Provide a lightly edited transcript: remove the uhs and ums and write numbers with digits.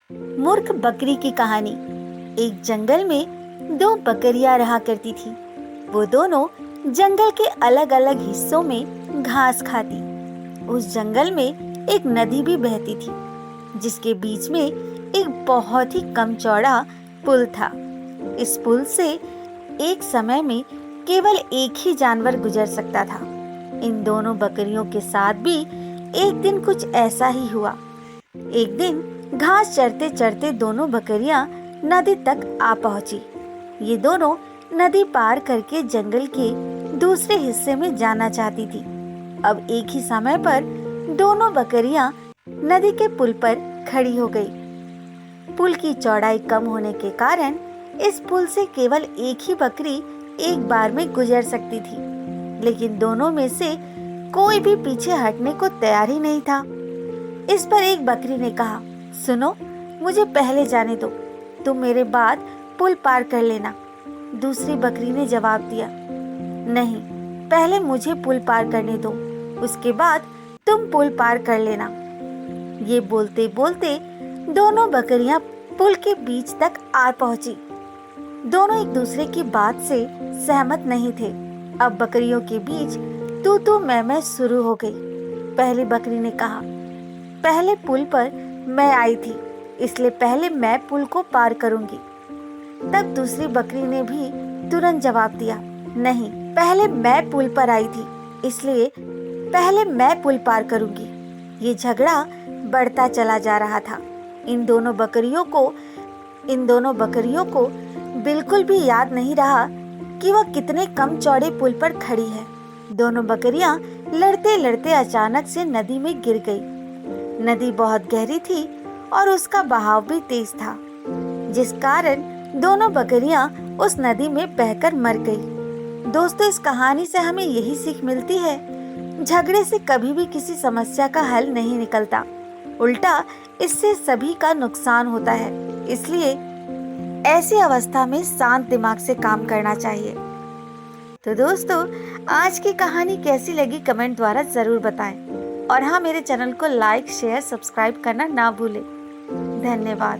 मूर्ख बकरी की कहानी। एक जंगल में दो बकरियां रहा करती थी। वो दोनों जंगल के अलग अलग हिस्सों में घास खाती। उस जंगल में एक नदी भी बहती थी, जिसके बीच में एक बहुत ही कम चौड़ा पुल था। इस पुल से एक समय में केवल एक ही जानवर गुजर सकता था। इन दोनों बकरियों के साथ भी एक दिन कुछ ऐसा ही हुआ। एक दिन घास चरते चरते दोनों बकरियां नदी तक आ पहुंची। ये दोनों नदी पार करके जंगल के दूसरे हिस्से में जाना चाहती थी। अब एक ही समय पर दोनों बकरियां नदी के पुल पर खड़ी हो गई। पुल की चौड़ाई कम होने के कारण इस पुल से केवल एक ही बकरी एक बार में गुजर सकती थी, लेकिन दोनों में से कोई भी पीछे हटने को तैयार ही नहीं था। इस पर एक बकरी ने कहा, सुनो, मुझे पहले जाने दो, तुम मेरे बाद पुल पार कर लेना। दूसरी बकरी ने जवाब दिया, नहीं, पहले मुझे पुल पार करने दो, उसके बाद तुम पुल पार कर लेना। ये बोलते बोलते दोनों बकरियां पुल के बीच तक आ पहुंची। दोनों एक दूसरे की बात से सहमत नहीं थे। अब बकरियों के बीच तू तू मैं शुरू हो गई। पहली बकरी ने कहा, पहले पुल पर मैं आई थी, इसलिए पहले मैं पुल को पार करूंगी। तब दूसरी बकरी ने भी तुरंत जवाब दिया, नहीं, पहले मैं पुल पर आई थी, इसलिए पहले मैं पुल पार करूंगी। ये झगड़ा बढ़ता चला जा रहा था। इन दोनों बकरियों को बिल्कुल भी याद नहीं रहा कि वह कितने कम चौड़े पुल पर खड़ी है। दोनों बकरियां लड़ते लड़ते अचानक से नदी में गिर गई। नदी बहुत गहरी थी और उसका बहाव भी तेज था, जिस कारण दोनों बकरियां उस नदी में बहकर मर गई। दोस्तों, इस कहानी से हमें यही सीख मिलती है, झगड़े से कभी भी किसी समस्या का हल नहीं निकलता, उल्टा इससे सभी का नुकसान होता है। इसलिए ऐसी अवस्था में शांत दिमाग से काम करना चाहिए। तो दोस्तों, आज की कहानी कैसी लगी कमेंट द्वारा जरूर बताएं और हाँ, मेरे चैनल को लाइक, शेयर, सब्सक्राइब करना ना भूलें। धन्यवाद।